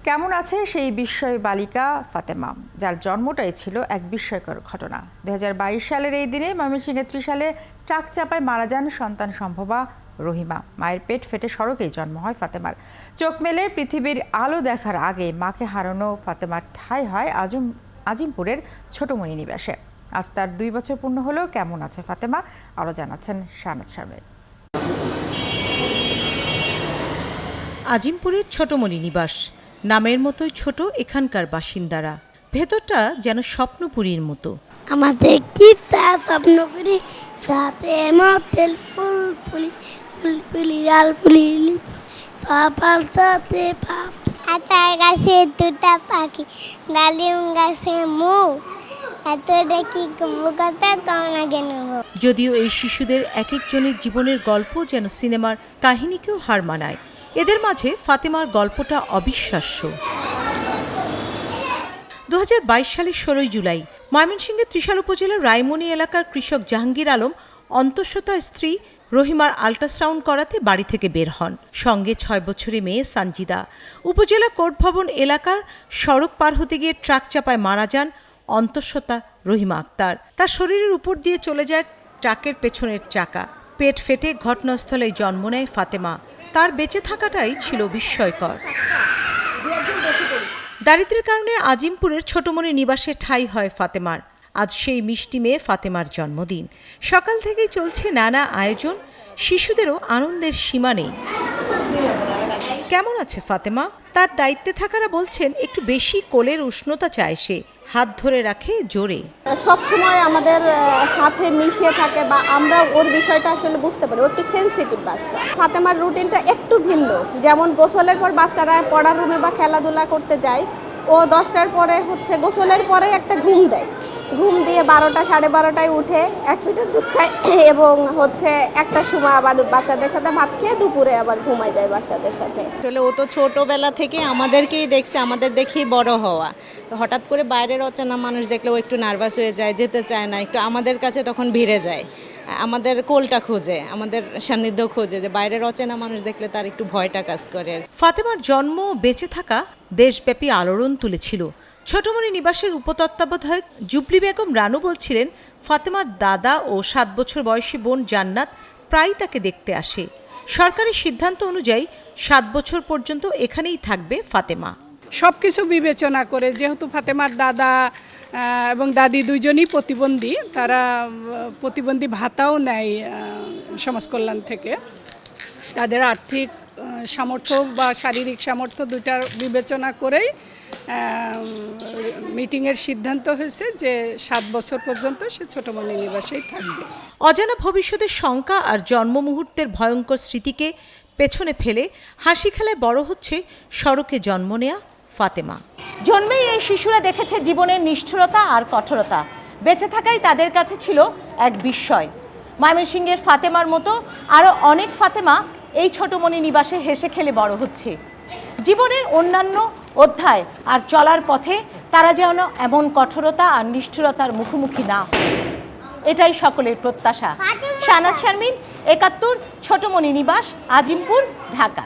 কেমন আছে সেই বিস্ময় বালিকা ফাতেমা, যার জন্মটাই ছিল এক বিস্ময়কর ঘটনা। 2022 সালের এই দিনে ময়মনসিংহের ত্রিশালে ট্রাক চাপায় মারা যান সন্তান সম্ভবা রহিমা। মায়ের পেট ফেটে সড়কেই জন্ম হয় ফাতেমার। চোখ মেলে পৃথিবীর আলো দেখার আগে মাকে হারানো ফাতেমার ঠাঁই হয় আজিমপুরের ছোটমণি নিবাসে। আজ তার 2 বছর পূর্ণ হলেও কেমন আছে ফাতেমা, আরও জানাচ্ছেন শাহানাত শারমিন। আজিমপুরের ছোটমণি নিবাস, নামের মতোই ছোট এখানকার বাসিন্দারা। ভেতরটা যেন স্বপ্নপুরীর মতো। আমাদের কি তা স্বপ্নপুরী সাথে মতেল ফুল ফুলি ফুল ফুলি লাল ফুলি সবার সাথে পাপ আটার গাছে দুটা পাখি ডালিম গাছে মুখ এত দেখি কথা কম না কেন। যদিও এই শিশুদের এক একজনের জীবনের গল্প যেন সিনেমার কাহিনীকেও হার মানায়, এদের মাঝে ফাতেমার গল্পটা অবিশ্বাস্য। 2022 সালের 16 জুলাই ময়মনসিংহের ত্রিশাল উপজেলার রায়মনি এলাকার কৃষক জাহাঙ্গীর আলম অন্তঃসত্ত্বা স্ত্রী রহিমার আল্ট্রাসাউন্ড করাতে বাড়ি থেকে বের হন, সঙ্গে 6 বছরের মেয়ে সানজিদা। উপজেলা কোর্ট ভবন এলাকার সড়ক পার হতে গিয়ে ট্রাক চাপায় মারা যান অন্তঃসত্ত্বা রহিমা আক্তার। তার শরীরের উপর দিয়ে চলে যায় ট্রাকের পেছনের চাকা। পেট ফেটে ঘটনাস্থলে জন্ম নেয় ফাতেমা। তার বেঁচে থাকাটাই ছিল বিস্ময়কর। দারিদ্র্যের কারণে আজিমপুরের ছোটমণি নিবাসে ঠাঁই হয় ফাতেমার। আজ সেই মিষ্টি মেয়ে ফাতেমার জন্মদিন। সকাল থেকেই চলছে নানা আয়োজন, শিশুদেরও আনন্দের সীমা নেই। কেমন আছে ফাতেমা? তার দায়িত্বে থাকারা বলছেন একটু বেশি কোলের উষ্ণতা চায় সে, হাত ধরে রাখে জোরে। সব সময় আমাদের সাথে মিশিয়ে থাকে বা আমরা ওর বিষয়টা আসলে বুঝতে পারি। ও একটু সেনসিটিভ বাচ্চা। ফাতেমার রুটিনটা একটু ভিন্ন। যেমন গোসলের পর বাচ্চারা পড়ার রুমে বা খেলাধুলা করতে যায়, ও 10টার পরে গোসলের পরে একটা ঘুম দেয়। ঘুম দিয়ে 12টা 12:30টায় উঠে 1 লিটার দুধ খায় এবং 1টার সময় আবার বাচ্চাদের সাথে ভাত খেয়ে দুপুরে আবার ঘুমায় যায় বাচ্চাদের সাথে। আসলে ও তো ছোটোবেলা থেকে আমাদেরকেই দেখছে, আমাদের দেখেই বড় হওয়া। তো হঠাৎ করে বাইরের অচেনা মানুষ দেখলে ও একটু নার্ভাস হয়ে যায়, যেতে চায় না, একটু আমাদের কাছে তখন ভিড়ে যায়, আমাদের কোলটা খোঁজে, আমাদের সান্নিধ্য খোঁজে। যে বাইরের অচেনা মানুষ দেখলে তার একটু ভয়টা কাজ করে। ফাতেমার জন্ম বেঁচে থাকা দেশব্যাপী আলোড়ন তুলেছিল। ছোটমণি নিবাসের উপতত্ত্বাবধায়ক জুবলি বেগম রানু বলছিলেন, ফাতেমার দাদা ও 7 বছর বয়সী বোন জান্নাত প্রায় তাকে দেখতে আসে। সরকারি সিদ্ধান্ত অনুযায়ী 7 বছর পর্যন্ত এখানেই থাকবে ফাতেমা। সবকিছু বিবেচনা করে, যেহেতু ফাতেমার দাদা এবং দাদি দুইজনই প্রতিবন্ধী, তারা প্রতিবন্ধী ভাতাও নেয় সমাজ কল্যাণ থেকে। তাদের আর্থিক সামর্থ্য বা শারীরিক সামর্থ্য দুটার বিবেচনা করেই মিটিংয়ের সিদ্ধান্ত হয়েছে যে 7 বছর পর্যন্ত সে ছোটমণি নিবাসেই থাকবে। অজানা ভবিষ্যতের শঙ্কা আর জন্ম মুহূর্তের ভয়ঙ্কর স্মৃতিকে পেছনে ফেলে হাসি খেলায় বড় হচ্ছে সড়কে জন্ম নেয়া ফাতেমা। জন্মেই এই শিশুরা দেখেছে জীবনের নিষ্ঠুরতা আর কঠোরতা। বেঁচে থাকাই তাদের কাছে ছিল এক বিস্ময়। ময়মনসিংহের ফাতেমার মতো আরও অনেক ফাতেমা এই ছোটমণি নিবাসে হেসে খেলে বড় হচ্ছে। জীবনের অন্যান্য অধ্যায় আর চলার পথে তারা যেন এমন কঠোরতা আর নিষ্ঠুরতার মুখোমুখি না, এটাই সকলের প্রত্যাশা। শাহানাত শারমিন, 71, ছোটমণি নিবাস, আজিমপুর, ঢাকা।